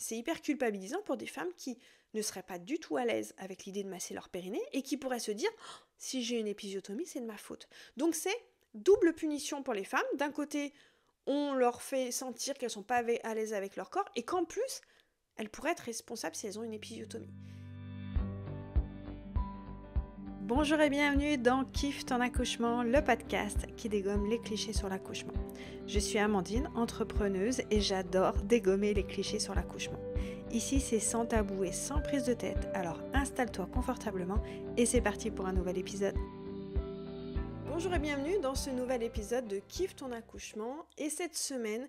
c'est hyper culpabilisant pour des femmes qui ne seraient pas du tout à l'aise avec l'idée de masser leur périnée et qui pourraient se dire oh, si j'ai une épisiotomie, c'est de ma faute. Donc c'est double punition pour les femmes. D'un côté, on leur fait sentir qu'elles ne sont pas à l'aise avec leur corps et qu'en plus, elles pourraient être responsables si elles ont une épisiotomie. Bonjour et bienvenue dans Kiffe ton accouchement, le podcast qui dégomme les clichés sur l'accouchement. Je suis Amandine, entrepreneuse et j'adore dégommer les clichés sur l'accouchement. Ici c'est sans tabou et sans prise de tête, alors installe-toi confortablement et c'est parti pour un nouvel épisode. Bonjour et bienvenue dans ce nouvel épisode de Kiffe ton accouchement et cette semaine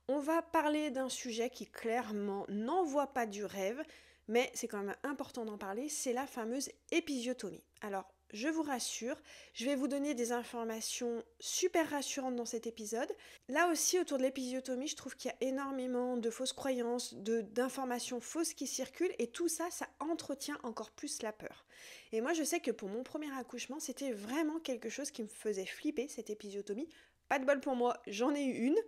on va parler d'un sujet qui clairement n'envoie pas du rêve, mais c'est quand même important d'en parler, c'est la fameuse épisiotomie. Alors, je vous rassure, je vais vous donner des informations super rassurantes dans cet épisode. Là aussi, autour de l'épisiotomie, je trouve qu'il y a énormément de fausses croyances, d'informations fausses qui circulent, et tout ça, ça entretient encore plus la peur. Et moi, je sais que pour mon premier accouchement, c'était vraiment quelque chose qui me faisait flipper, cette épisiotomie. Pas de bol pour moi, j'en ai eu une.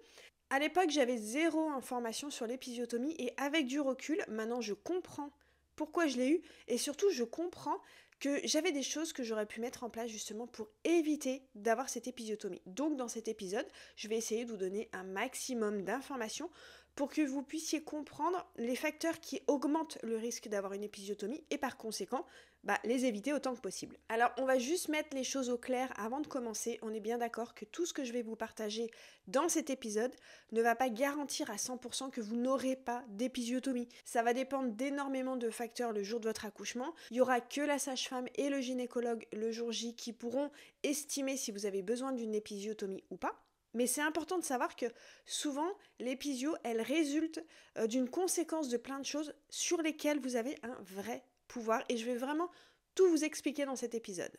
À l'époque, j'avais zéro information sur l'épisiotomie et avec du recul, maintenant je comprends pourquoi je l'ai eu et surtout je comprends que j'avais des choses que j'aurais pu mettre en place justement pour éviter d'avoir cette épisiotomie. Donc dans cet épisode, je vais essayer de vous donner un maximum d'informations pour que vous puissiez comprendre les facteurs qui augmentent le risque d'avoir une épisiotomie et par conséquent, les éviter autant que possible. Alors on va juste mettre les choses au clair avant de commencer. On est bien d'accord que tout ce que je vais vous partager dans cet épisode ne va pas garantir à 100% que vous n'aurez pas d'épisiotomie. Ça va dépendre d'énormément de facteurs le jour de votre accouchement. Il n'y aura que la sage-femme et le gynécologue le jour J qui pourront estimer si vous avez besoin d'une épisiotomie ou pas. Mais c'est important de savoir que souvent, l'épisio, elle résulte d'une conséquence de plein de choses sur lesquelles vous avez un vrai pouvoir. Et je vais vraiment tout vous expliquer dans cet épisode.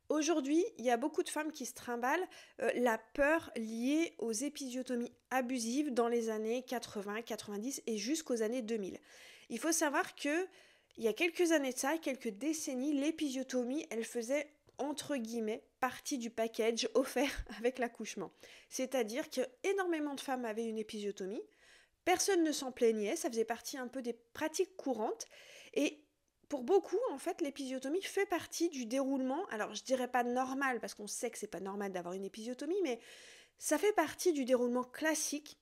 Aujourd'hui, il y a beaucoup de femmes qui se trimballent la peur liée aux épisiotomies abusives dans les années 80, 90 et jusqu'aux années 2000. Il faut savoir que il y a quelques années de ça, quelques décennies, l'épisiotomie, elle faisait entre guillemets, partie du package offert avec l'accouchement. C'est-à-dire que énormément de femmes avaient une épisiotomie, personne ne s'en plaignait, ça faisait partie un peu des pratiques courantes, et pour beaucoup, en fait, l'épisiotomie fait partie du déroulement, alors je dirais pas normal, parce qu'on sait que c'est pas normal d'avoir une épisiotomie, mais ça fait partie du déroulement classique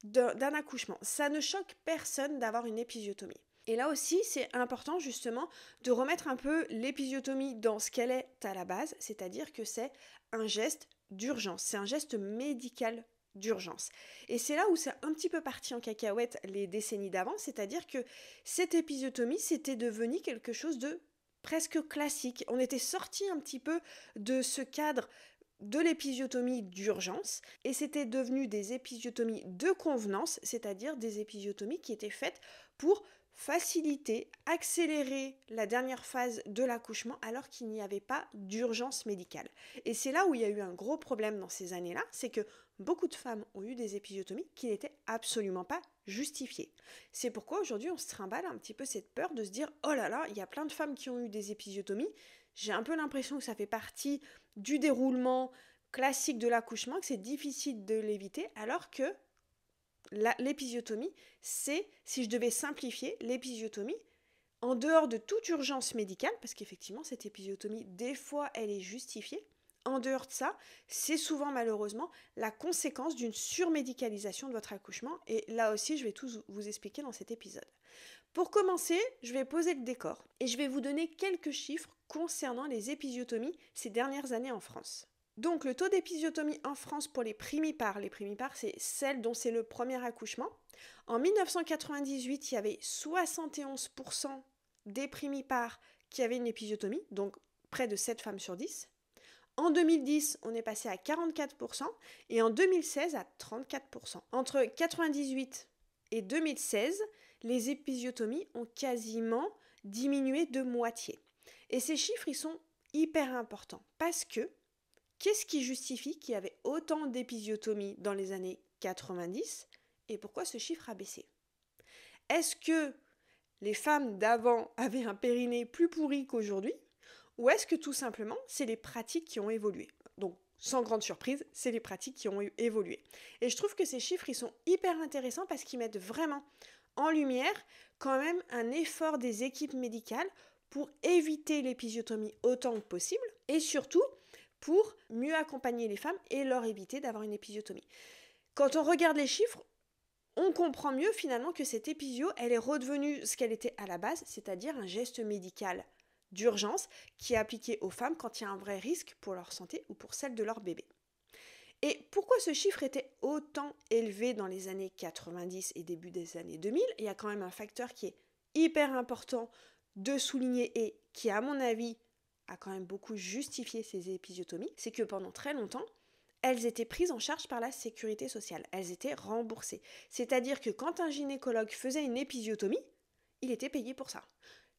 d'un accouchement. Ça ne choque personne d'avoir une épisiotomie. Et là aussi, c'est important justement de remettre un peu l'épisiotomie dans ce qu'elle est à la base, c'est-à-dire que c'est un geste d'urgence, c'est un geste médical d'urgence. Et c'est là où c'est un petit peu parti en cacahuète les décennies d'avant, c'est-à-dire que cette épisiotomie, c'était devenu quelque chose de presque classique. On était sorti un petit peu de ce cadre de l'épisiotomie d'urgence et c'était devenu des épisiotomies de convenance, c'est-à-dire des épisiotomies qui étaient faites pour faciliter, accélérer la dernière phase de l'accouchement alors qu'il n'y avait pas d'urgence médicale. Et c'est là où il y a eu un gros problème dans ces années-là, c'est que beaucoup de femmes ont eu des épisiotomies qui n'étaient absolument pas justifiées. C'est pourquoi aujourd'hui on se trimballe un petit peu cette peur de se dire « Oh là là, il y a plein de femmes qui ont eu des épisiotomies, j'ai un peu l'impression que ça fait partie du déroulement classique de l'accouchement, que c'est difficile de l'éviter, alors que l'épisiotomie, c'est, si je devais simplifier, l'épisiotomie, en dehors de toute urgence médicale, parce qu'effectivement, cette épisiotomie, des fois, elle est justifiée, en dehors de ça, c'est souvent malheureusement la conséquence d'une surmédicalisation de votre accouchement, et là aussi, je vais tout vous expliquer dans cet épisode. Pour commencer, je vais poser le décor, et je vais vous donner quelques chiffres concernant les épisiotomies ces dernières années en France. Donc le taux d'épisiotomie en France pour les primipares c'est celles dont c'est le premier accouchement. En 1998, il y avait 71% des primipares qui avaient une épisiotomie, donc près de 7 femmes sur 10. En 2010, on est passé à 44% et en 2016 à 34%. Entre 1998 et 2016, les épisiotomies ont quasiment diminué de moitié. Et ces chiffres, ils sont hyper importants parce que qu'est-ce qui justifie qu'il y avait autant d'épisiotomies dans les années 90 et pourquoi ce chiffre a baissé? Est-ce que les femmes d'avant avaient un périnée plus pourri qu'aujourd'hui? Ou est-ce que tout simplement, c'est les pratiques qui ont évolué? Donc, sans grande surprise, c'est les pratiques qui ont évolué. Et je trouve que ces chiffres, ils sont hyper intéressants parce qu'ils mettent vraiment en lumière quand même un effort des équipes médicales pour éviter l'épisiotomie autant que possible et surtout pour mieux accompagner les femmes et leur éviter d'avoir une épisiotomie. Quand on regarde les chiffres, on comprend mieux finalement que cette épisio, elle est redevenue ce qu'elle était à la base, c'est-à-dire un geste médical d'urgence qui est appliqué aux femmes quand il y a un vrai risque pour leur santé ou pour celle de leur bébé. Et pourquoi ce chiffre était autant élevé dans les années 90 et début des années 2000 ? Il y a quand même un facteur qui est hyper important de souligner et qui, à mon avis, a quand même beaucoup justifié ces épisiotomies, c'est que pendant très longtemps, elles étaient prises en charge par la sécurité sociale, elles étaient remboursées. C'est-à-dire que quand un gynécologue faisait une épisiotomie, il était payé pour ça.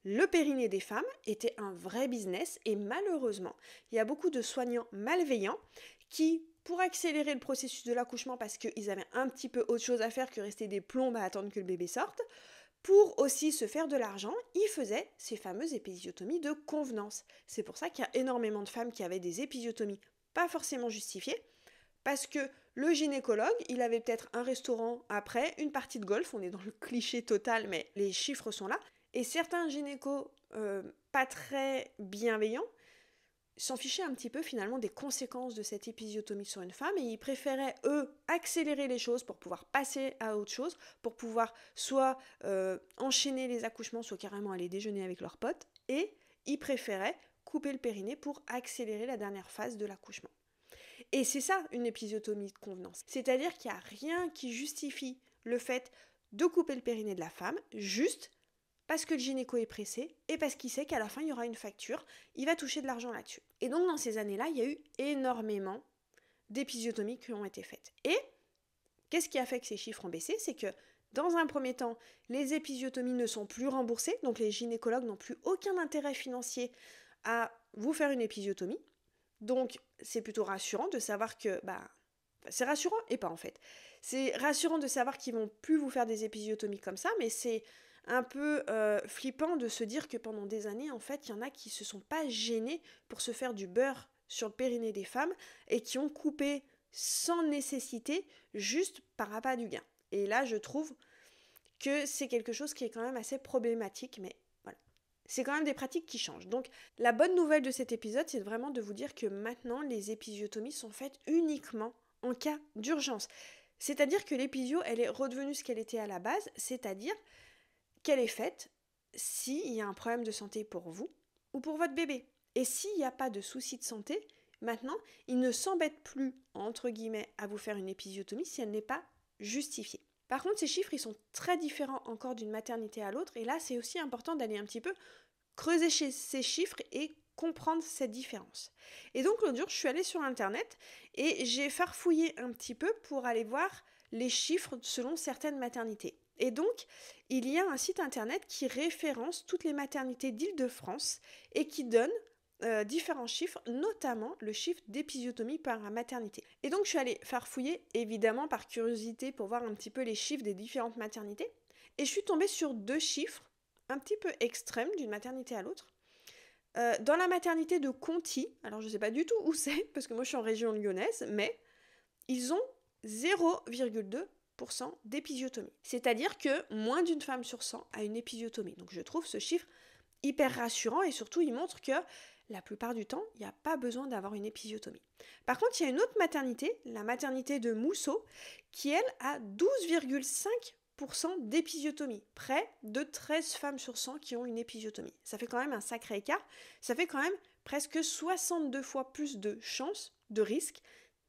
Le périnée des femmes était un vrai business et malheureusement, il y a beaucoup de soignants malveillants qui, pour accélérer le processus de l'accouchement parce qu'ils avaient un petit peu autre chose à faire que rester des plombes à attendre que le bébé sorte, pour aussi se faire de l'argent, ils faisaient ces fameuses épisiotomies de convenance. C'est pour ça qu'il y a énormément de femmes qui avaient des épisiotomies pas forcément justifiées, parce que le gynécologue, il avait peut-être un restaurant après, une partie de golf, on est dans le cliché total, mais les chiffres sont là, et certains gynécos pas très bienveillants s'en fichaient un petit peu finalement des conséquences de cette épisiotomie sur une femme et ils préféraient, eux, accélérer les choses pour pouvoir passer à autre chose, pour pouvoir soit enchaîner les accouchements, soit carrément aller déjeuner avec leurs potes, et ils préféraient couper le périnée pour accélérer la dernière phase de l'accouchement. Et c'est ça une épisiotomie de convenance, c'est-à-dire qu'il n'y a rien qui justifie le fait de couper le périnée de la femme, juste parce que le gynéco est pressé et parce qu'il sait qu'à la fin, il y aura une facture, il va toucher de l'argent là-dessus. Et donc, dans ces années-là, il y a eu énormément d'épisiotomies qui ont été faites. Et qu'est-ce qui a fait que ces chiffres ont baissé ? C'est que, dans un premier temps, les épisiotomies ne sont plus remboursées, donc les gynécologues n'ont plus aucun intérêt financier à vous faire une épisiotomie. Donc, c'est plutôt rassurant de savoir que... c'est rassurant et pas en fait. C'est rassurant de savoir qu'ils vont plus vous faire des épisiotomies comme ça, mais c'est un peu flippant de se dire que pendant des années, en fait, il y en a qui se sont pas gênés pour se faire du beurre sur le périnée des femmes et qui ont coupé sans nécessité, juste par appât du gain. Et là, je trouve que c'est quelque chose qui est quand même assez problématique, mais voilà. C'est quand même des pratiques qui changent. Donc, la bonne nouvelle de cet épisode, c'est vraiment de vous dire que maintenant, les épisiotomies sont faites uniquement en cas d'urgence. C'est-à-dire que l'épisio, elle est redevenue ce qu'elle était à la base, c'est-à-dire qu'elle est faite s'il y a un problème de santé pour vous ou pour votre bébé. Et s'il n'y a pas de souci de santé, maintenant, il ne s'embête plus, entre guillemets, à vous faire une épisiotomie si elle n'est pas justifiée. Par contre, ces chiffres, ils sont très différents encore d'une maternité à l'autre, et là, c'est aussi important d'aller un petit peu creuser ces chiffres et comprendre cette différence. Et donc, l'autre jour, je suis allée sur Internet et j'ai farfouillé un petit peu pour aller voir les chiffres selon certaines maternités. Et donc, il y a un site internet qui référence toutes les maternités d'Île-de-France et qui donne différents chiffres, notamment le chiffre d'épisiotomie par maternité. Et donc, je suis allée farfouiller, évidemment, par curiosité, pour voir un petit peu les chiffres des différentes maternités. Et je suis tombée sur 2 chiffres un petit peu extrêmes d'une maternité à l'autre. Dans la maternité de Conty, alors je ne sais pas du tout où c'est, parce que moi je suis en région lyonnaise, mais ils ont 0,2% d'épisiotomie. C'est-à-dire que moins d'une femme sur 100 a une épisiotomie. Donc je trouve ce chiffre hyper rassurant et surtout il montre que la plupart du temps, il n'y a pas besoin d'avoir une épisiotomie. Par contre, il y a une autre maternité, la maternité de Mousseau, qui elle a 12,5% d'épisiotomie. Près de 13 femmes sur 100 qui ont une épisiotomie. Ça fait quand même un sacré écart. Ça fait quand même presque 62 fois plus de chances, de risque,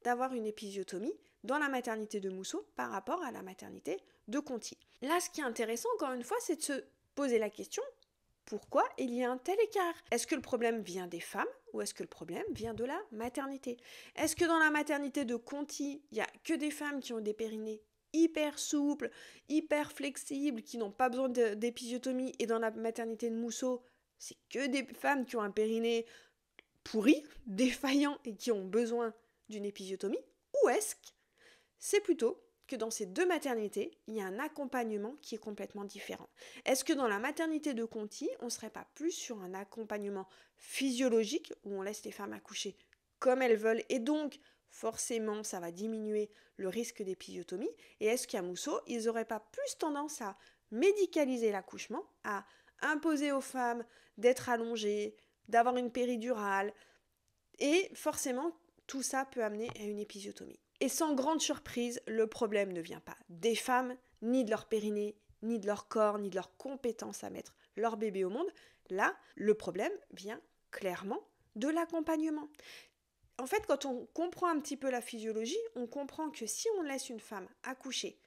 d'avoir une épisiotomie dans la maternité de Mousseau par rapport à la maternité de Conty. Là, ce qui est intéressant, encore une fois, c'est de se poser la question, pourquoi il y a un tel écart ? Est-ce que le problème vient des femmes ou est-ce que le problème vient de la maternité ? Est-ce que dans la maternité de Conty, il n'y a que des femmes qui ont des périnées hyper souples, hyper flexibles, qui n'ont pas besoin d'épisiotomie, et dans la maternité de Mousseau, c'est que des femmes qui ont un périnée pourri, défaillant et qui ont besoin d'une épisiotomie ? Ou est-ce que c'est plutôt que dans ces 2 maternités, il y a un accompagnement qui est complètement différent. Est-ce que dans la maternité de Conty, on ne serait pas plus sur un accompagnement physiologique où on laisse les femmes accoucher comme elles veulent et donc forcément ça va diminuer le risque d'épisiotomie? Et est-ce qu'à Mousseau, ils n'auraient pas plus tendance à médicaliser l'accouchement, à imposer aux femmes d'être allongées, d'avoir une péridurale, et forcément, tout ça peut amener à une épisiotomie. Et sans grande surprise, le problème ne vient pas des femmes, ni de leur périnée, ni de leur corps, ni de leur compétence à mettre leur bébé au monde. Là, le problème vient clairement de l'accompagnement. En fait, quand on comprend un petit peu la physiologie, on comprend que si on laisse une femme accoucher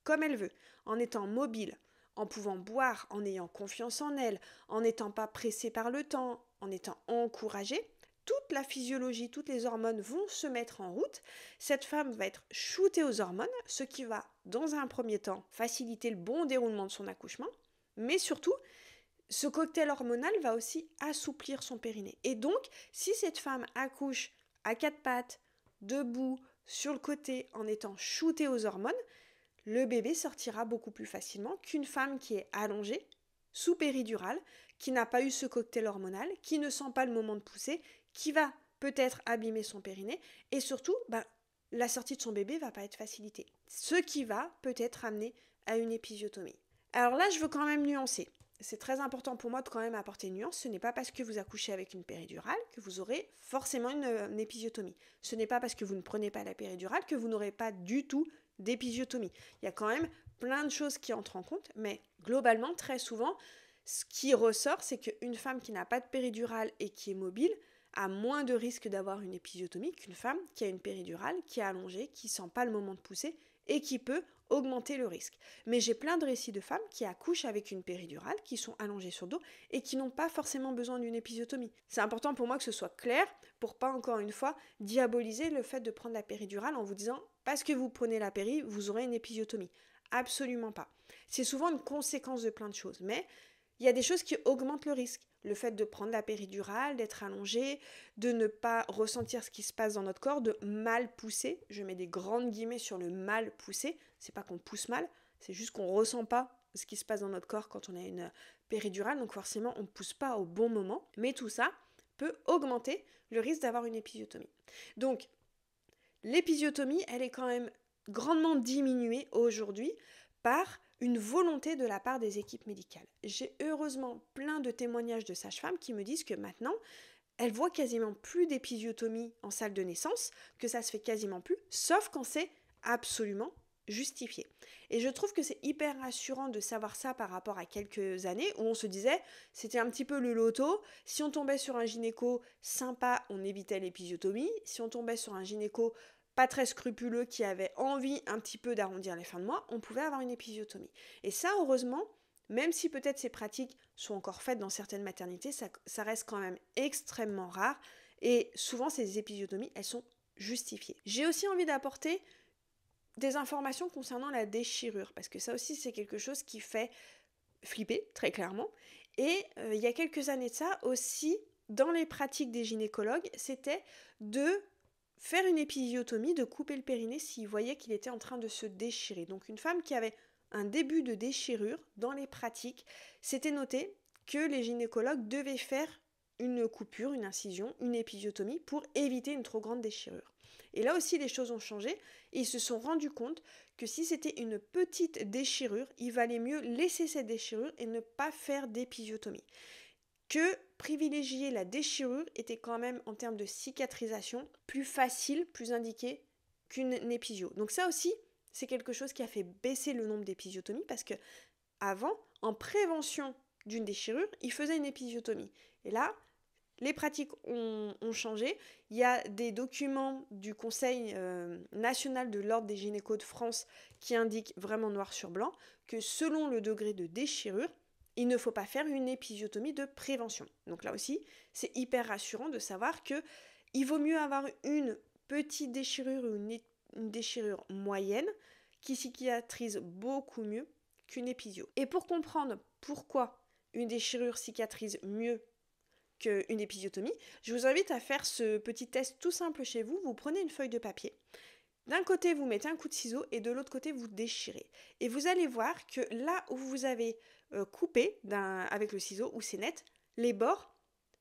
comme elle veut, en étant mobile, en pouvant boire, en ayant confiance en elle, en n'étant pas pressée par le temps, en étant encouragée, toute la physiologie, toutes les hormones vont se mettre en route. Cette femme va être shootée aux hormones, ce qui va, dans un premier temps, faciliter le bon déroulement de son accouchement, mais surtout, ce cocktail hormonal va aussi assouplir son périnée. Et donc, si cette femme accouche à quatre pattes, debout, sur le côté, en étant shootée aux hormones, le bébé sortira beaucoup plus facilement qu'une femme qui est allongée, sous péridurale, qui n'a pas eu ce cocktail hormonal, qui ne sent pas le moment de pousser, qui va peut-être abîmer son périnée, et surtout, la sortie de son bébé va pas être facilitée. Ce qui va peut-être amener à une épisiotomie. Alors là, je veux quand même nuancer. C'est très important pour moi de quand même apporter une nuance. Ce n'est pas parce que vous accouchez avec une péridurale que vous aurez forcément une épisiotomie. Ce n'est pas parce que vous ne prenez pas la péridurale que vous n'aurez pas du tout d'épisiotomie. Il y a quand même plein de choses qui entrent en compte, mais globalement, très souvent, ce qui ressort, c'est qu'une femme qui n'a pas de péridurale et qui est mobile a moins de risque d'avoir une épisiotomie qu'une femme qui a une péridurale, qui est allongée, qui ne sent pas le moment de pousser et qui peut augmenter le risque. Mais j'ai plein de récits de femmes qui accouchent avec une péridurale, qui sont allongées sur le dos et qui n'ont pas forcément besoin d'une épisiotomie. C'est important pour moi que ce soit clair pour pas encore une fois diaboliser le fait de prendre la péridurale en vous disant parce que vous prenez la péri, vous aurez une épisiotomie. Absolument pas. C'est souvent une conséquence de plein de choses, mais il y a des choses qui augmentent le risque. Le fait de prendre la péridurale, d'être allongé, de ne pas ressentir ce qui se passe dans notre corps, de mal pousser. Je mets des grandes guillemets sur le mal pousser. C'est pas qu'on pousse mal, c'est juste qu'on ressent pas ce qui se passe dans notre corps quand on a une péridurale. Donc forcément, on ne pousse pas au bon moment. Mais tout ça peut augmenter le risque d'avoir une épisiotomie. Donc, l'épisiotomie, elle est quand même grandement diminuée aujourd'hui par une volonté de la part des équipes médicales. J'ai heureusement plein de témoignages de sages-femmes qui me disent que maintenant, elles voient quasiment plus d'épisiotomie en salle de naissance, que ça se fait quasiment plus, sauf quand c'est absolument justifié. Et je trouve que c'est hyper rassurant de savoir ça par rapport à quelques années où on se disait, c'était un petit peu le loto, si on tombait sur un gynéco sympa, on évitait l'épisiotomie, si on tombait sur un gynéco pas très scrupuleux, qui avait envie un petit peu d'arrondir les fins de mois, on pouvait avoir une épisiotomie. Et ça, heureusement, même si peut-être ces pratiques sont encore faites dans certaines maternités, ça reste quand même extrêmement rare. Et souvent, ces épisiotomies, elles sont justifiées. J'ai aussi envie d'apporter des informations concernant la déchirure, parce que ça aussi, c'est quelque chose qui fait flipper, très clairement. Et il y a quelques années de ça, aussi, dans les pratiques des gynécologues, c'était de faire une épisiotomie, de couper le périnée s'ils voyaient qu'il était en train de se déchirer. Donc une femme qui avait un début de déchirure, dans les pratiques, c'était noté que les gynécologues devaient faire une coupure, une incision, une épisiotomie pour éviter une trop grande déchirure. Et là aussi, les choses ont changé et ils se sont rendus compte que si c'était une petite déchirure, il valait mieux laisser cette déchirure et ne pas faire d'épisiotomie. Que privilégier la déchirure était quand même, en termes de cicatrisation, plus facile, plus indiqué qu'une épisio. Donc ça aussi, c'est quelque chose qui a fait baisser le nombre d'épisiotomies parce que avant, en prévention d'une déchirure, ils faisaient une épisiotomie. Et là, les pratiques ont changé. Il y a des documents du Conseil national de l'Ordre des gynécos de France qui indiquent vraiment noir sur blanc que selon le degré de déchirure, il ne faut pas faire une épisiotomie de prévention. Donc là aussi, c'est hyper rassurant de savoir que il vaut mieux avoir une petite déchirure ou une déchirure moyenne qui cicatrise beaucoup mieux qu'une épisio. Et pour comprendre pourquoi une déchirure cicatrise mieux qu'une épisiotomie, je vous invite à faire ce petit test tout simple chez vous. Vous prenez une feuille de papier. D'un côté, vous mettez un coup de ciseau et de l'autre côté, vous déchirez. Et vous allez voir que là où vous avez coupé avec le ciseau, où c'est net, les bords,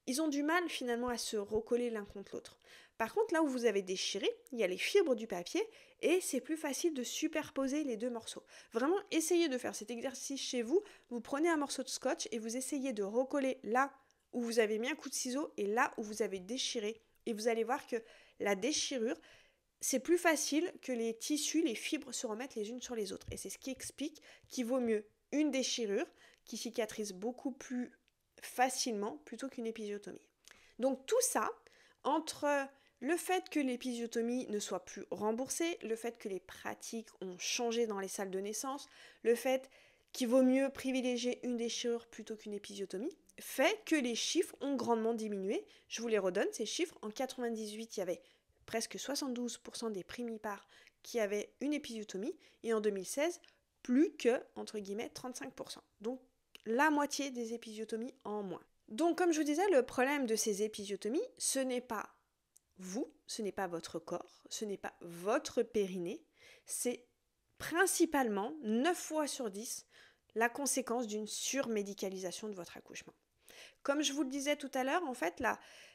ils ont du mal finalement à se recoller l'un contre l'autre. Par contre, là où vous avez déchiré, il y a les fibres du papier et c'est plus facile de superposer les deux morceaux. Vraiment, essayez de faire cet exercice chez vous. Vous prenez un morceau de scotch et vous essayez de recoller là où vous avez mis un coup de ciseau et là où vous avez déchiré. Et vous allez voir que la déchirure, c'est plus facile que les tissus, les fibres se remettent les unes sur les autres. Et c'est ce qui explique qu'il vaut mieux une déchirure qui cicatrise beaucoup plus facilement plutôt qu'une épisiotomie. Donc tout ça, entre le fait que l'épisiotomie ne soit plus remboursée, le fait que les pratiques ont changé dans les salles de naissance, le fait qu'il vaut mieux privilégier une déchirure plutôt qu'une épisiotomie, fait que les chiffres ont grandement diminué. Je vous les redonne, ces chiffres. En 98, il y avait presque 72% des primipares qui avaient une épisiotomie, et en 2016, plus que, entre guillemets, 35%. Donc, la moitié des épisiotomies en moins. Donc, comme je vous disais, le problème de ces épisiotomies, ce n'est pas vous, ce n'est pas votre corps, ce n'est pas votre périnée, c'est principalement, 9 fois sur 10, la conséquence d'une surmédicalisation de votre accouchement. Comme je vous le disais tout à l'heure, en fait,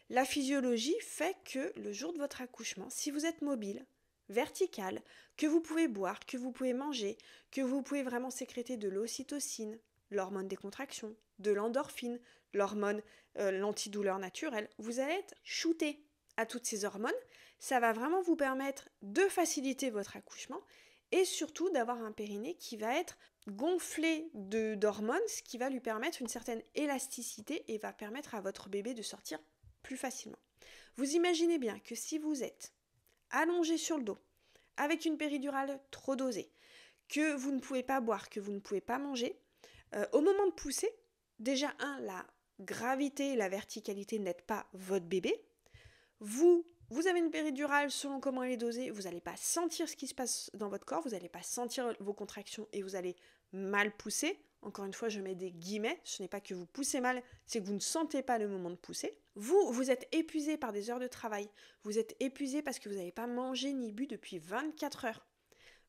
la physiologie fait que le jour de votre accouchement, si vous êtes mobile, vertical, que vous pouvez boire, que vous pouvez manger, que vous pouvez vraiment sécréter de l'ocytocine, l'hormone des contractions, de l'endorphine, l'hormone, l'antidouleur naturelle, vous allez être shooté à toutes ces hormones. Ça va vraiment vous permettre de faciliter votre accouchement et surtout d'avoir un périnée qui va être gonflé d'hormones, ce qui va lui permettre une certaine élasticité et va permettre à votre bébé de sortir plus facilement. Vous imaginez bien que si vous êtes allongé sur le dos, avec une péridurale trop dosée, que vous ne pouvez pas boire, que vous ne pouvez pas manger, au moment de pousser, déjà la gravité et la verticalité n'aident pas votre bébé. Vous avez une péridurale, selon comment elle est dosée, vous n'allez pas sentir ce qui se passe dans votre corps, vous n'allez pas sentir vos contractions et vous allez mal pousser. Encore une fois, je mets des guillemets, ce n'est pas que vous poussez mal, c'est que vous ne sentez pas le moment de pousser. Vous êtes épuisé par des heures de travail, vous êtes épuisé parce que vous n'avez pas mangé ni bu depuis 24 heures.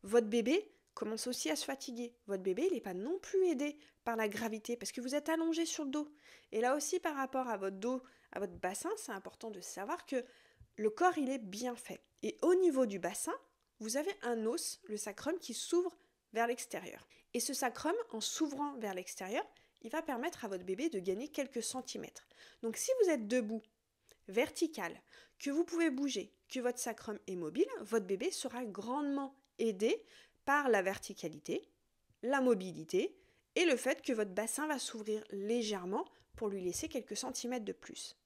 Votre bébé commence aussi à se fatiguer. Votre bébé, il n'est pas non plus aidé par la gravité parce que vous êtes allongé sur le dos. Et là aussi, par rapport à votre dos, à votre bassin, c'est important de savoir que le corps, il est bien fait. Et au niveau du bassin, vous avez un os, le sacrum, qui s'ouvre vers l'extérieur. Et ce sacrum, en s'ouvrant vers l'extérieur, il va permettre à votre bébé de gagner quelques centimètres. Donc si vous êtes debout, vertical, que vous pouvez bouger, que votre sacrum est mobile, votre bébé sera grandement aidé par la verticalité, la mobilité et le fait que votre bassin va s'ouvrir légèrement pour lui laisser quelques centimètres de plus.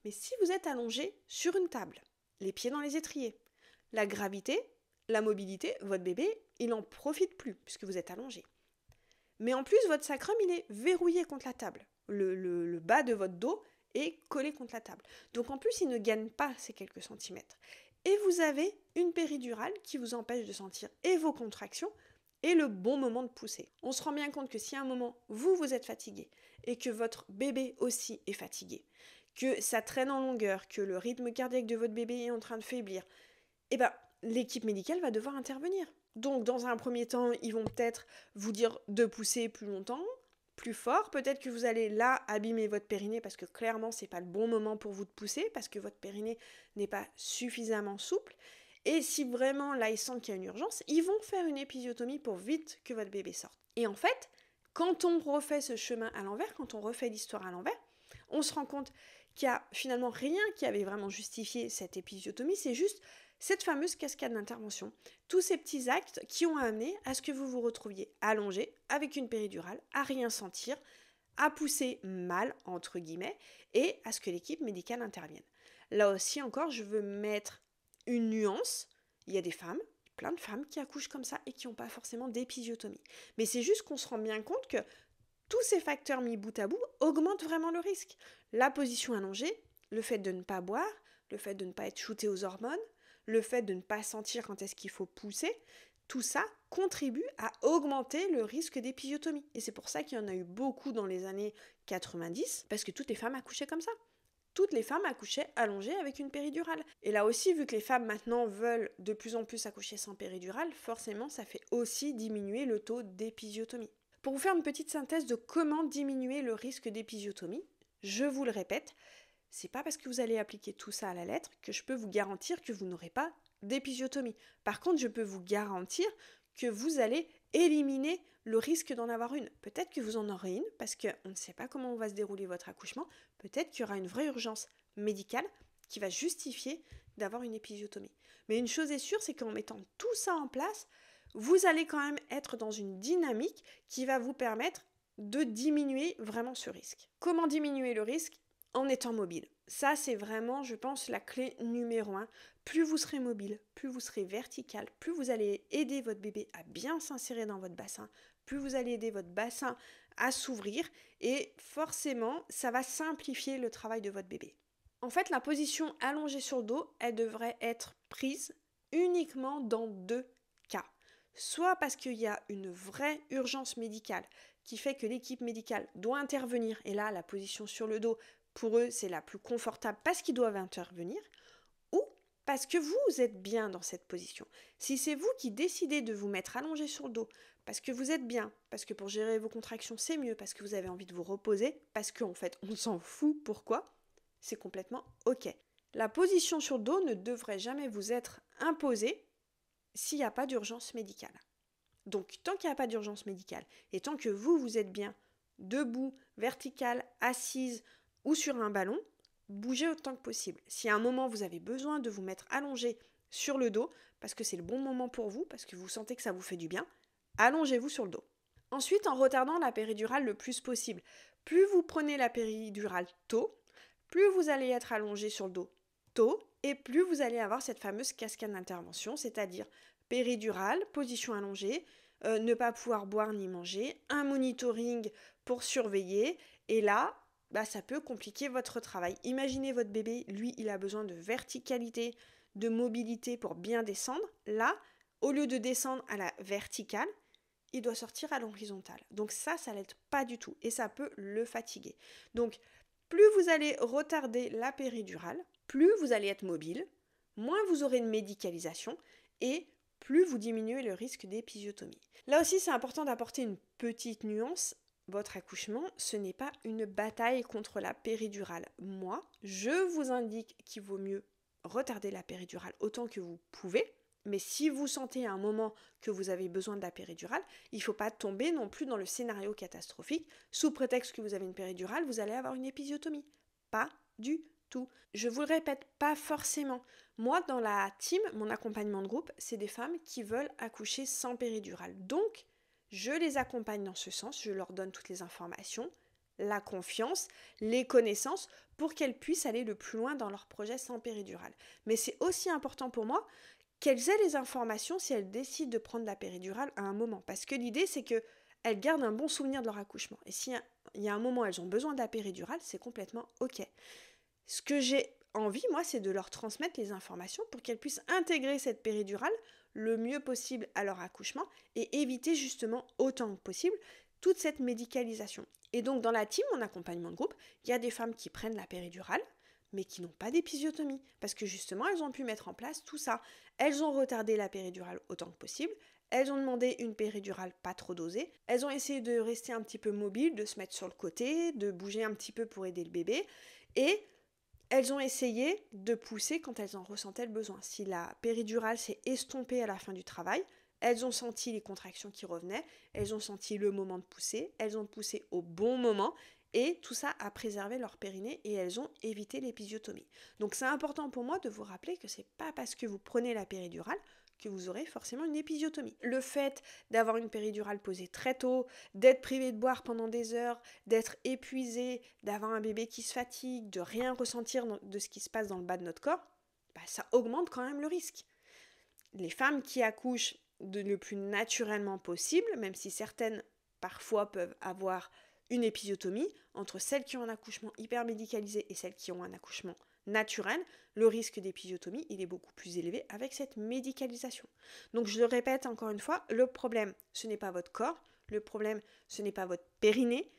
Mais si vous êtes allongé sur une table, les pieds dans les étriers, la gravité, la mobilité, votre bébé, il n'en profite plus puisque vous êtes allongé. Mais en plus, votre sacrum, il est verrouillé contre la table. Le bas de votre dos est collé contre la table. Donc en plus, il ne gagne pas ces quelques centimètres. Et vous avez une péridurale qui vous empêche de sentir et vos contractions et le bon moment de pousser. On se rend bien compte que si à un moment, vous êtes fatigué et que votre bébé aussi est fatigué, que ça traîne en longueur, que le rythme cardiaque de votre bébé est en train de faiblir, eh ben, l'équipe médicale va devoir intervenir. Donc, dans un premier temps, ils vont peut-être vous dire de pousser plus longtemps, plus fort. Peut-être que vous allez là abîmer votre périnée parce que clairement, c'est pas le bon moment pour vous de pousser parce que votre périnée n'est pas suffisamment souple. Et si vraiment là, ils sentent qu'il y a une urgence, ils vont faire une épisiotomie pour vite que votre bébé sorte. Et en fait, quand on refait ce chemin à l'envers, quand on refait l'histoire à l'envers, on se rend compte qu'il n'y a finalement rien qui avait vraiment justifié cette épisiotomie, c'est juste cette fameuse cascade d'intervention, tous ces petits actes qui ont amené à ce que vous vous retrouviez allongé avec une péridurale, à rien sentir, à pousser mal, entre guillemets, et à ce que l'équipe médicale intervienne. Là aussi encore, je veux mettre une nuance. Il y a des femmes, plein de femmes qui accouchent comme ça et qui n'ont pas forcément d'épisiotomie. Mais c'est juste qu'on se rend bien compte que tous ces facteurs mis bout à bout augmentent vraiment le risque. La position allongée, le fait de ne pas boire, le fait de ne pas être shooté aux hormones, le fait de ne pas sentir quand est-ce qu'il faut pousser, tout ça contribue à augmenter le risque d'épisiotomie. Et c'est pour ça qu'il y en a eu beaucoup dans les années 90, parce que toutes les femmes accouchaient comme ça. Toutes les femmes accouchaient allongées avec une péridurale. Et là aussi, vu que les femmes maintenant veulent de plus en plus accoucher sans péridurale, forcément ça fait aussi diminuer le taux d'épisiotomie. Pour vous faire une petite synthèse de comment diminuer le risque d'épisiotomie, je vous le répète, c'est pas parce que vous allez appliquer tout ça à la lettre que je peux vous garantir que vous n'aurez pas d'épisiotomie. Par contre, je peux vous garantir que vous allez éliminer le risque d'en avoir une. Peut-être que vous en aurez une parce qu'on ne sait pas comment va se dérouler votre accouchement. Peut-être qu'il y aura une vraie urgence médicale qui va justifier d'avoir une épisiotomie. Mais une chose est sûre, c'est qu'en mettant tout ça en place, vous allez quand même être dans une dynamique qui va vous permettre de diminuer vraiment ce risque. Comment diminuer le risque? En étant mobile. Ça, c'est vraiment, je pense, la clé numéro 1. Plus vous serez mobile, plus vous serez vertical, plus vous allez aider votre bébé à bien s'insérer dans votre bassin, plus vous allez aider votre bassin à s'ouvrir et forcément, ça va simplifier le travail de votre bébé. En fait, la position allongée sur le dos, elle devrait être prise uniquement dans 2 cas. Soit parce qu'il y a une vraie urgence médicale qui fait que l'équipe médicale doit intervenir, et là, la position sur le dos, pour eux, c'est la plus confortable parce qu'ils doivent intervenir, ou parce que vous êtes bien dans cette position. Si c'est vous qui décidez de vous mettre allongé sur le dos, parce que vous êtes bien, parce que pour gérer vos contractions, c'est mieux, parce que vous avez envie de vous reposer, parce qu'en fait, on s'en fout, pourquoi ? C'est complètement OK. La position sur le dos ne devrait jamais vous être imposée s'il n'y a pas d'urgence médicale. Donc, tant qu'il n'y a pas d'urgence médicale, et tant que vous êtes bien debout, vertical, assise ou sur un ballon, bougez autant que possible. Si à un moment vous avez besoin de vous mettre allongé sur le dos, parce que c'est le bon moment pour vous, parce que vous sentez que ça vous fait du bien, allongez-vous sur le dos. Ensuite, en retardant la péridurale le plus possible. Plus vous prenez la péridurale tôt, plus vous allez être allongé sur le dos tôt, et plus vous allez avoir cette fameuse cascade d'intervention, c'est-à-dire péridurale, position allongée, ne pas pouvoir boire ni manger, un monitoring pour surveiller, et là, ça peut compliquer votre travail. Imaginez votre bébé, lui, il a besoin de verticalité, de mobilité pour bien descendre. Là, au lieu de descendre à la verticale, il doit sortir à l'horizontale. Donc ça l'aide pas du tout, et ça peut le fatiguer. Donc, plus vous allez retarder la péridurale, plus vous allez être mobile, moins vous aurez une médicalisation, et plus vous diminuez le risque d'épisiotomie. Là aussi, c'est important d'apporter une petite nuance. Votre accouchement, ce n'est pas une bataille contre la péridurale. Moi, je vous indique qu'il vaut mieux retarder la péridurale autant que vous pouvez, mais si vous sentez à un moment que vous avez besoin de la péridurale, il ne faut pas tomber non plus dans le scénario catastrophique. Sous prétexte que vous avez une péridurale, vous allez avoir une épisiotomie. Pas du tout. Je vous le répète, pas forcément. Moi, dans la team, mon accompagnement de groupe, c'est des femmes qui veulent accoucher sans péridurale. Donc, je les accompagne dans ce sens, je leur donne toutes les informations, la confiance, les connaissances pour qu'elles puissent aller le plus loin dans leur projet sans péridurale. Mais c'est aussi important pour moi qu'elles aient les informations si elles décident de prendre la péridurale à un moment. Parce que l'idée, c'est qu'elles gardent un bon souvenir de leur accouchement. Et s'il y a un moment où elles ont besoin de la péridurale, c'est complètement OK. Ce que j'ai envie, moi, c'est de leur transmettre les informations pour qu'elles puissent intégrer cette péridurale le mieux possible à leur accouchement et éviter justement autant que possible toute cette médicalisation. Et donc dans la team, mon accompagnement de groupe, il y a des femmes qui prennent la péridurale, mais qui n'ont pas d'épisiotomie, parce que justement, elles ont pu mettre en place tout ça. Elles ont retardé la péridurale autant que possible, elles ont demandé une péridurale pas trop dosée, elles ont essayé de rester un petit peu mobiles, de se mettre sur le côté, de bouger un petit peu pour aider le bébé, et elles ont essayé de pousser quand elles en ressentaient le besoin. Si la péridurale s'est estompée à la fin du travail, elles ont senti les contractions qui revenaient, elles ont senti le moment de pousser, elles ont poussé au bon moment, et tout ça a préservé leur périnée et elles ont évité l'épisiotomie. Donc c'est important pour moi de vous rappeler que c'est pas parce que vous prenez la péridurale que vous aurez forcément une épisiotomie. Le fait d'avoir une péridurale posée très tôt, d'être privé de boire pendant des heures, d'être épuisé, d'avoir un bébé qui se fatigue, de rien ressentir de ce qui se passe dans le bas de notre corps, ça augmente quand même le risque. Les femmes qui accouchent le plus naturellement possible, même si certaines parfois peuvent avoir une épisiotomie, entre celles qui ont un accouchement hyper médicalisé et celles qui ont un accouchement naturel, le risque d'épisiotomie, il est beaucoup plus élevé avec cette médicalisation. Donc je le répète encore une fois, le problème, ce n'est pas votre corps, le problème, ce n'est pas votre périnée,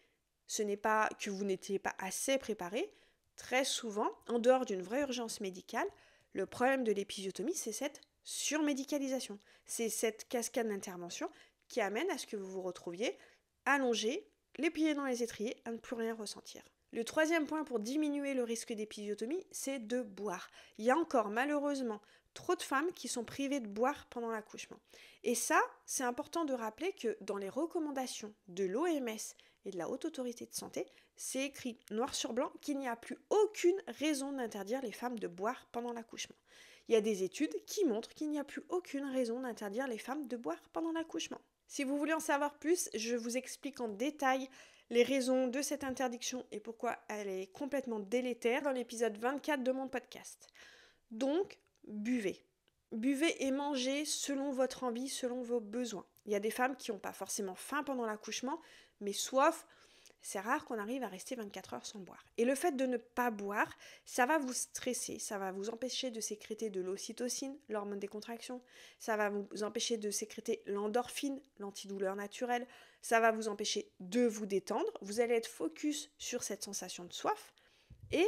ce n'est pas que vous n'étiez pas assez préparé. Très souvent, en dehors d'une vraie urgence médicale, le problème de l'épisiotomie, c'est cette surmédicalisation. C'est cette cascade d'intervention qui amène à ce que vous vous retrouviez allongé, les pieds dans les étriers, à ne plus rien ressentir. Le troisième point pour diminuer le risque d'épisiotomie, c'est de boire. Il y a encore malheureusement trop de femmes qui sont privées de boire pendant l'accouchement. Et ça, c'est important de rappeler que dans les recommandations de l'OMS et de la Haute Autorité de Santé, c'est écrit noir sur blanc qu'il n'y a plus aucune raison d'interdire les femmes de boire pendant l'accouchement. Il y a des études qui montrent qu'il n'y a plus aucune raison d'interdire les femmes de boire pendant l'accouchement. Si vous voulez en savoir plus, je vous explique en détail les raisons de cette interdiction et pourquoi elle est complètement délétère dans l'épisode 24 de mon podcast. Donc, buvez. Buvez et mangez selon votre envie, selon vos besoins. Il y a des femmes qui n'ont pas forcément faim pendant l'accouchement, mais soif. C'est rare qu'on arrive à rester 24 heures sans boire. Et le fait de ne pas boire, ça va vous stresser, ça va vous empêcher de sécréter de l'ocytocine, l'hormone des contractions, ça va vous empêcher de sécréter l'endorphine, l'antidouleur naturelle, ça va vous empêcher de vous détendre, vous allez être focus sur cette sensation de soif, et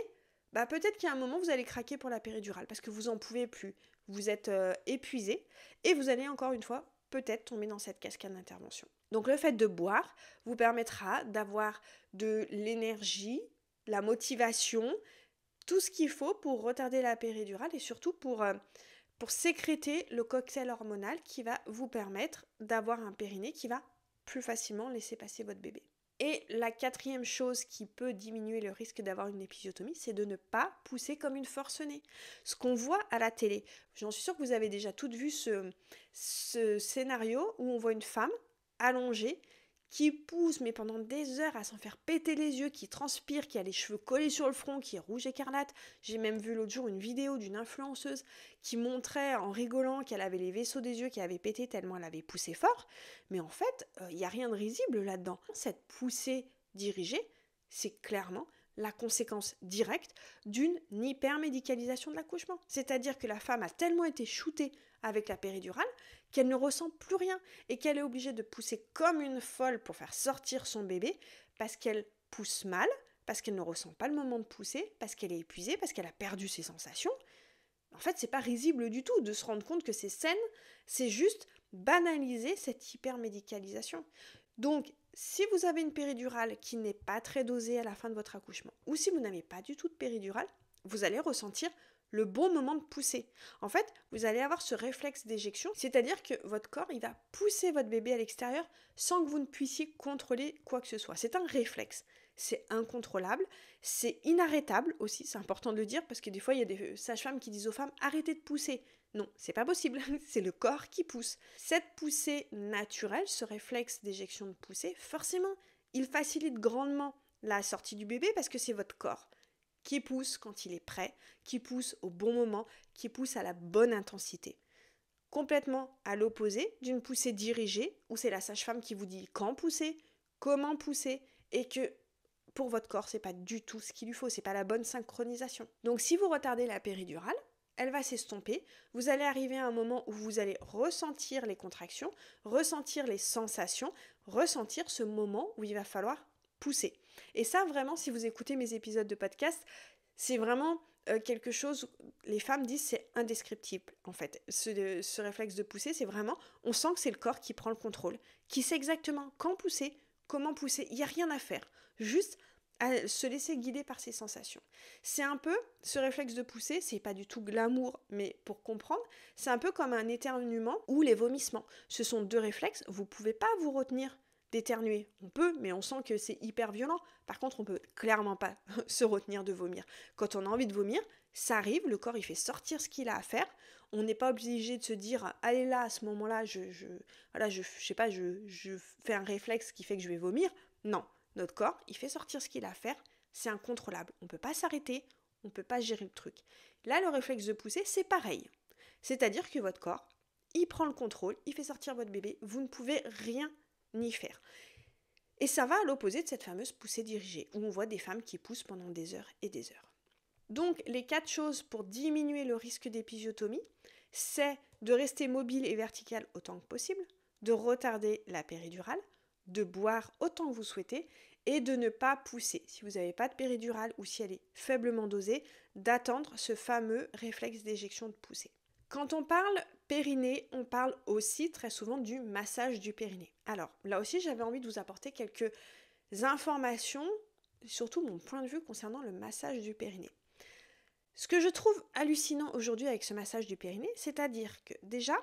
peut-être qu'à un moment vous allez craquer pour la péridurale, parce que vous n'en pouvez plus, vous êtes épuisé, et vous allez encore une fois peut-être tomber dans cette cascade d'intervention. Donc le fait de boire vous permettra d'avoir de l'énergie, la motivation, tout ce qu'il faut pour retarder la péridurale et surtout pour sécréter le cocktail hormonal qui va vous permettre d'avoir un périnée qui va plus facilement laisser passer votre bébé. Et la quatrième chose qui peut diminuer le risque d'avoir une épisiotomie, c'est de ne pas pousser comme une forcenée. Ce qu'on voit à la télé, j'en suis sûre que vous avez déjà toutes vu ce scénario où on voit une femme allongée qui pousse mais pendant des heures à s'en faire péter les yeux, qui transpire, qui a les cheveux collés sur le front, qui est rouge écarlate. J'ai même vu l'autre jour une vidéo d'une influenceuse qui montrait en rigolant qu'elle avait les vaisseaux des yeux qui avaient pété tellement elle avait poussé fort. Mais en fait, il n'y a rien de risible là-dedans. Cette poussée dirigée, c'est clairement la conséquence directe d'une hypermédicalisation de l'accouchement. C'est-à-dire que la femme a tellement été shootée avec la péridurale qu'elle ne ressent plus rien et qu'elle est obligée de pousser comme une folle pour faire sortir son bébé parce qu'elle pousse mal, parce qu'elle ne ressent pas le moment de pousser, parce qu'elle est épuisée, parce qu'elle a perdu ses sensations. En fait, c'est pas risible du tout de se rendre compte que ces scènes, c'est juste banaliser cette hypermédicalisation. Donc, si vous avez une péridurale qui n'est pas très dosée à la fin de votre accouchement, ou si vous n'avez pas du tout de péridurale, vous allez ressentir le bon moment de pousser. En fait, vous allez avoir ce réflexe d'éjection, c'est-à-dire que votre corps, il va pousser votre bébé à l'extérieur sans que vous ne puissiez contrôler quoi que ce soit. C'est un réflexe. C'est incontrôlable, c'est inarrêtable aussi, c'est important de le dire, parce que des fois, il y a des sages-femmes qui disent aux femmes « arrêtez de pousser ». Non, c'est pas possible, c'est le corps qui pousse. Cette poussée naturelle, ce réflexe d'éjection de poussée, forcément, il facilite grandement la sortie du bébé parce que c'est votre corps qui pousse quand il est prêt, qui pousse au bon moment, qui pousse à la bonne intensité. Complètement à l'opposé d'une poussée dirigée, où c'est la sage-femme qui vous dit quand pousser, comment pousser, et que pour votre corps, c'est pas du tout ce qu'il lui faut, c'est pas la bonne synchronisation. Donc si vous retardez la péridurale, elle va s'estomper, vous allez arriver à un moment où vous allez ressentir les contractions, ressentir les sensations, ressentir ce moment où il va falloir pousser. Et ça, vraiment, si vous écoutez mes épisodes de podcast, c'est vraiment quelque chose, les femmes disent c'est indescriptible en fait. Ce réflexe de pousser, c'est vraiment, on sent que c'est le corps qui prend le contrôle, qui sait exactement quand pousser, comment pousser, il n'y a rien à faire, juste à se laisser guider par ses sensations. C'est un peu, ce réflexe de pousser, c'est pas du tout glamour, mais pour comprendre, c'est un peu comme un éternuement ou les vomissements. Ce sont deux réflexes, vous pouvez pas vous retenir d'éternuer. On peut, mais on sent que c'est hyper violent. Par contre, on peut clairement pas se retenir de vomir. Quand on a envie de vomir, ça arrive, le corps il fait sortir ce qu'il a à faire. On n'est pas obligé de se dire allez là, à ce moment-là, je fais un réflexe qui fait que je vais vomir. Non, notre corps, il fait sortir ce qu'il a à faire, c'est incontrôlable. On ne peut pas s'arrêter, on ne peut pas gérer le truc. Là, le réflexe de pousser, c'est pareil. C'est-à-dire que votre corps, il prend le contrôle, il fait sortir votre bébé, vous ne pouvez rien ni faire. Et ça va à l'opposé de cette fameuse poussée dirigée, où on voit des femmes qui poussent pendant des heures et des heures. Donc, les 4 choses pour diminuer le risque d'épisiotomie, c'est de rester mobile et vertical autant que possible, de retarder la péridurale, de boire autant que vous souhaitez et de ne pas pousser. Si vous n'avez pas de péridurale ou si elle est faiblement dosée, d'attendre ce fameux réflexe d'éjection de poussée. Quand on parle périnée, on parle aussi très souvent du massage du périnée. Alors là aussi, j'avais envie de vous apporter quelques informations surtout mon point de vue concernant le massage du périnée. Ce que je trouve hallucinant aujourd'hui avec ce massage du périnée, c'est-à-dire que déjà,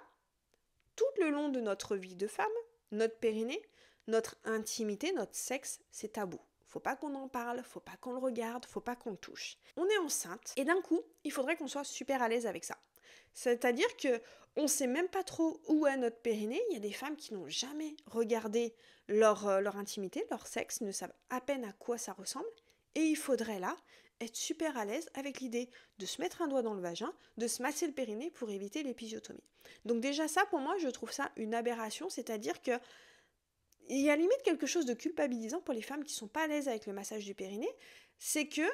tout le long de notre vie de femme, notre périnée, notre intimité, notre sexe, c'est tabou. Faut pas qu'on en parle, faut pas qu'on le regarde, faut pas qu'on le touche. On est enceinte et d'un coup, il faudrait qu'on soit super à l'aise avec ça. C'est-à-dire que on sait même pas trop où est notre périnée. Il y a des femmes qui n'ont jamais regardé leur intimité, leur sexe, ne savent à peine à quoi ça ressemble. Et il faudrait là être super à l'aise avec l'idée de se mettre un doigt dans le vagin, de se masser le périnée pour éviter l'épisiotomie. Donc déjà ça, pour moi, je trouve ça une aberration, c'est-à-dire que il y a limite quelque chose de culpabilisant pour les femmes qui sont pas à l'aise avec le massage du périnée, c'est que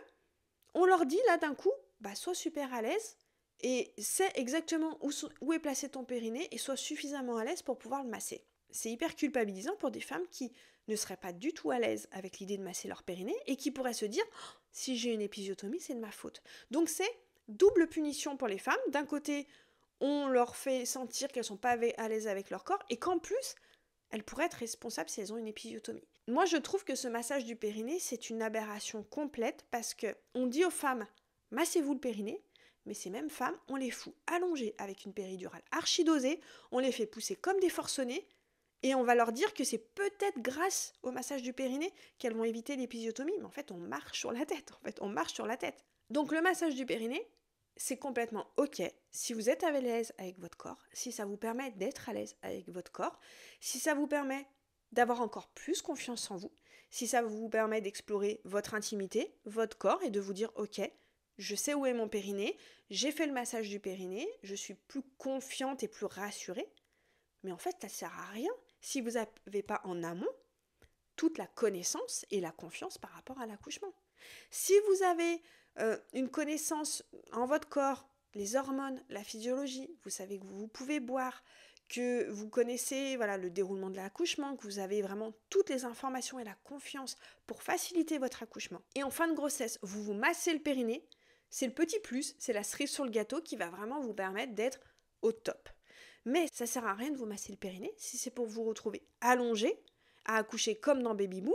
on leur dit là d'un coup, sois super à l'aise et sais exactement où est placé ton périnée et sois suffisamment à l'aise pour pouvoir le masser. C'est hyper culpabilisant pour des femmes qui ne seraient pas du tout à l'aise avec l'idée de masser leur périnée et qui pourraient se dire oh, si j'ai une épisiotomie, c'est de ma faute. Donc c'est double punition pour les femmes. D'un côté, on leur fait sentir qu'elles ne sont pas à l'aise avec leur corps et qu'en plus, elles pourraient être responsables si elles ont une épisiotomie. Moi, je trouve que ce massage du périnée, c'est une aberration complète parce qu'on dit aux femmes, massez-vous le périnée, mais ces mêmes femmes, on les fout allongées avec une péridurale archidosée, on les fait pousser comme des forcenés, et on va leur dire que c'est peut-être grâce au massage du périnée qu'elles vont éviter l'épisiotomie, mais en fait, on marche sur la tête. Donc le massage du périnée, c'est complètement ok si vous êtes à l'aise avec votre corps, si ça vous permet d'être à l'aise avec votre corps, si ça vous permet d'avoir encore plus confiance en vous, si ça vous permet d'explorer votre intimité, votre corps et de vous dire ok, je sais où est mon périnée, j'ai fait le massage du périnée, je suis plus confiante et plus rassurée, mais en fait ça ne sert à rien si vous n'avez pas en amont toute la connaissance et la confiance par rapport à l'accouchement. Si vous avez une connaissance en votre corps, les hormones, la physiologie, vous savez que vous pouvez boire, que vous connaissez le déroulement de l'accouchement, que vous avez vraiment toutes les informations et la confiance pour faciliter votre accouchement. Et en fin de grossesse, vous vous massez le périnée, c'est le petit plus, c'est la cerise sur le gâteau qui va vraiment vous permettre d'être au top. Mais ça sert à rien de vous masser le périnée si c'est pour vous retrouver allongé, à accoucher comme dans Baby Boom,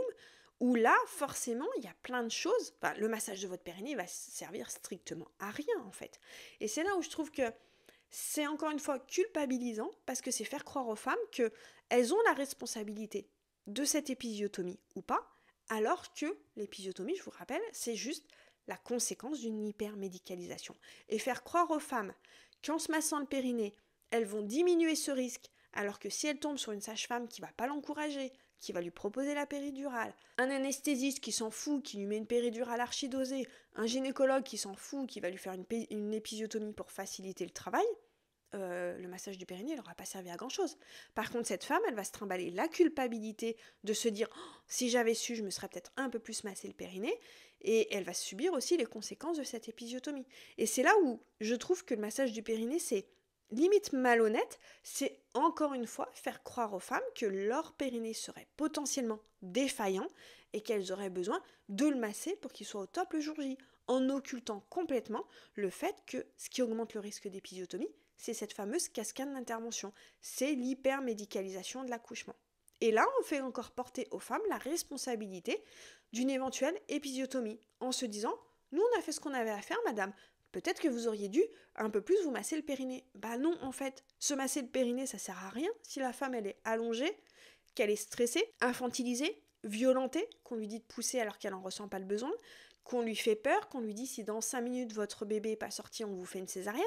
où là, forcément, il y a plein de choses. Le massage de votre périnée va servir strictement à rien, en fait. Et c'est là où je trouve que c'est encore une fois culpabilisant, parce que c'est faire croire aux femmes qu'elles ont la responsabilité de cette épisiotomie ou pas, alors que l'épisiotomie, je vous rappelle, c'est juste la conséquence d'une hypermédicalisation. Et faire croire aux femmes qu'en se massant le périnée, elles vont diminuer ce risque, alors que si elles tombent sur une sage-femme qui ne va pas l'encourager, qui va lui proposer la péridurale, un anesthésiste qui s'en fout, qui lui met une péridurale archidosée, un gynécologue qui s'en fout, qui va lui faire une épisiotomie pour faciliter le travail, le massage du périnée n'aura pas servi à grand-chose. Par contre, cette femme, elle va se trimballer la culpabilité de se dire oh, si j'avais su, je me serais peut-être un peu plus massé le périnée, et elle va subir aussi les conséquences de cette épisiotomie. Et c'est là où je trouve que le massage du périnée, c'est limite malhonnête, c'est encore une fois faire croire aux femmes que leur périnée serait potentiellement défaillant et qu'elles auraient besoin de le masser pour qu'il soit au top le jour J, en occultant complètement le fait que ce qui augmente le risque d'épisiotomie, c'est cette fameuse cascade d'intervention, c'est l'hypermédicalisation de l'accouchement. Et là, on fait encore porter aux femmes la responsabilité d'une éventuelle épisiotomie, en se disant « Nous, on a fait ce qu'on avait à faire, madame. Peut-être que vous auriez dû un peu plus vous masser le périnée. » Non, en fait, se masser le périnée, ça sert à rien si la femme, elle est allongée, qu'elle est stressée, infantilisée, violentée, qu'on lui dit de pousser alors qu'elle n'en ressent pas le besoin, qu'on lui fait peur, qu'on lui dit si dans 5 minutes votre bébé n'est pas sorti, on vous fait une césarienne.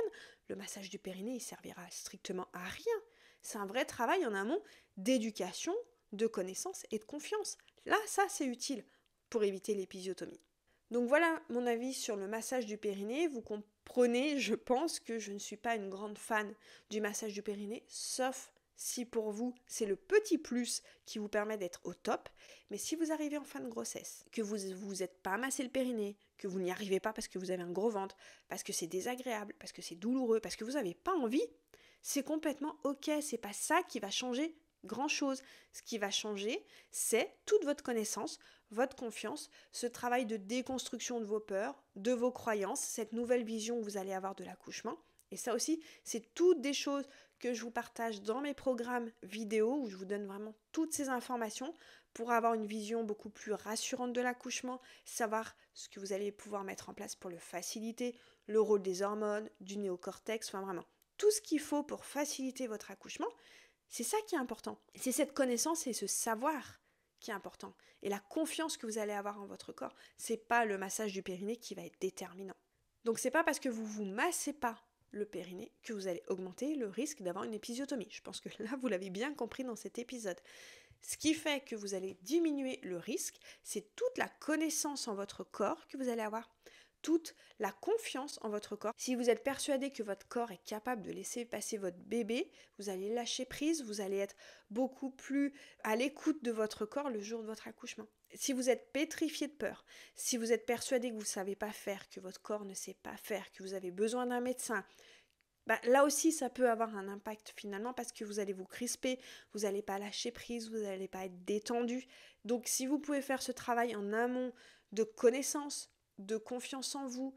Le massage du périnée, il servira strictement à rien. C'est un vrai travail en amont d'éducation, de connaissance et de confiance. Là, ça, c'est utile pour éviter l'épisiotomie. Donc voilà mon avis sur le massage du périnée. Vous comprenez, je pense, que je ne suis pas une grande fan du massage du périnée, sauf si pour vous, c'est le petit plus qui vous permet d'être au top. Mais si vous arrivez en fin de grossesse, que vous vous êtes pas massé le périnée, que vous n'y arrivez pas parce que vous avez un gros ventre, parce que c'est désagréable, parce que c'est douloureux, parce que vous n'avez pas envie, c'est complètement ok. C'est pas ça qui va changer grand-chose. Ce qui va changer, c'est toute votre connaissance, votre confiance, ce travail de déconstruction de vos peurs, de vos croyances, cette nouvelle vision que vous allez avoir de l'accouchement. Et ça aussi, c'est toutes des choses que je vous partage dans mes programmes vidéo où je vous donne vraiment toutes ces informations pour avoir une vision beaucoup plus rassurante de l'accouchement, savoir ce que vous allez pouvoir mettre en place pour le faciliter, le rôle des hormones, du néocortex, enfin vraiment tout ce qu'il faut pour faciliter votre accouchement. C'est ça qui est important. C'est cette connaissance et ce savoir qui est important. Et la confiance que vous allez avoir en votre corps, c'est pas le massage du périnée qui va être déterminant. Donc c'est pas parce que vous vous massez pas le périnée que vous allez augmenter le risque d'avoir une épisiotomie. Je pense que là, vous l'avez bien compris dans cet épisode. Ce qui fait que vous allez diminuer le risque, c'est toute la connaissance en votre corps que vous allez avoir, toute la confiance en votre corps. Si vous êtes persuadé que votre corps est capable de laisser passer votre bébé, vous allez lâcher prise, vous allez être beaucoup plus à l'écoute de votre corps le jour de votre accouchement. Si vous êtes pétrifié de peur, si vous êtes persuadé que vous ne savez pas faire, que votre corps ne sait pas faire, que vous avez besoin d'un médecin, là aussi, ça peut avoir un impact finalement parce que vous allez vous crisper, vous n'allez pas lâcher prise, vous n'allez pas être détendu. Donc si vous pouvez faire ce travail en amont de connaissance, de confiance en vous,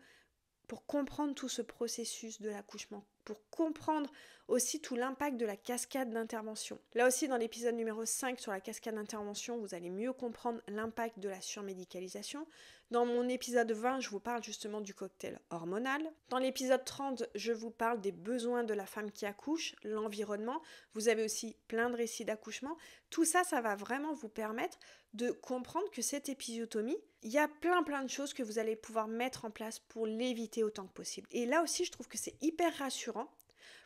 pour comprendre tout ce processus de l'accouchement, pour comprendre aussi tout l'impact de la cascade d'intervention. Là aussi, dans l'épisode numéro 5 sur la cascade d'intervention, vous allez mieux comprendre l'impact de la surmédicalisation. Dans mon épisode 20, je vous parle justement du cocktail hormonal. Dans l'épisode 30, je vous parle des besoins de la femme qui accouche, l'environnement. Vous avez aussi plein de récits d'accouchement. Tout ça, ça va vraiment vous permettre de comprendre que cette épisiotomie, il y a plein de choses que vous allez pouvoir mettre en place pour l'éviter autant que possible. Et là aussi, je trouve que c'est hyper rassurant.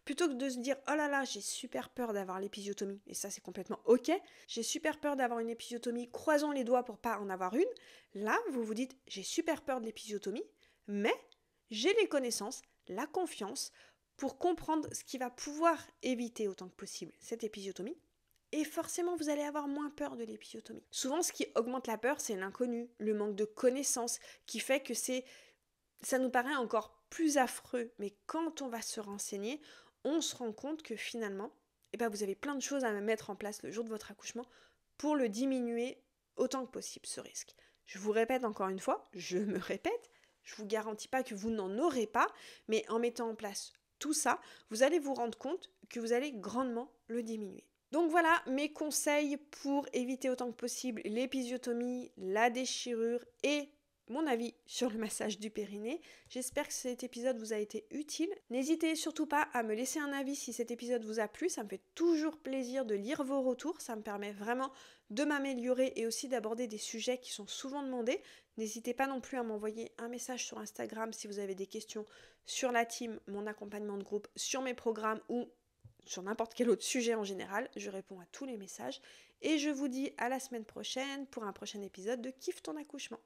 Plutôt que de se dire « Oh là là, j'ai super peur d'avoir l'épisiotomie », et ça c'est complètement ok, j'ai super peur d'avoir une épisiotomie, croisons les doigts pour pas en avoir une. Là, vous vous dites « J'ai super peur de l'épisiotomie, mais j'ai les connaissances, la confiance pour comprendre ce qui va pouvoir éviter autant que possible cette épisiotomie. » Et forcément, vous allez avoir moins peur de l'épisiotomie. Souvent, ce qui augmente la peur, c'est l'inconnu, le manque de connaissances, qui fait que ça nous paraît encore plus affreux. Mais quand on va se renseigner, on se rend compte que finalement, vous avez plein de choses à mettre en place le jour de votre accouchement pour le diminuer autant que possible, ce risque. Je vous répète encore une fois, je me répète, je ne vous garantis pas que vous n'en aurez pas, mais en mettant en place tout ça, vous allez vous rendre compte que vous allez grandement le diminuer. Donc voilà mes conseils pour éviter autant que possible l'épisiotomie, la déchirure et mon avis sur le massage du périnée. J'espère que cet épisode vous a été utile. N'hésitez surtout pas à me laisser un avis si cet épisode vous a plu. Ça me fait toujours plaisir de lire vos retours. Ça me permet vraiment de m'améliorer et aussi d'aborder des sujets qui sont souvent demandés. N'hésitez pas non plus à m'envoyer un message sur Instagram si vous avez des questions sur la team, mon accompagnement de groupe, sur mes programmes ou sur n'importe quel autre sujet en général. Je réponds à tous les messages et je vous dis à la semaine prochaine pour un prochain épisode de Kiffe ton accouchement.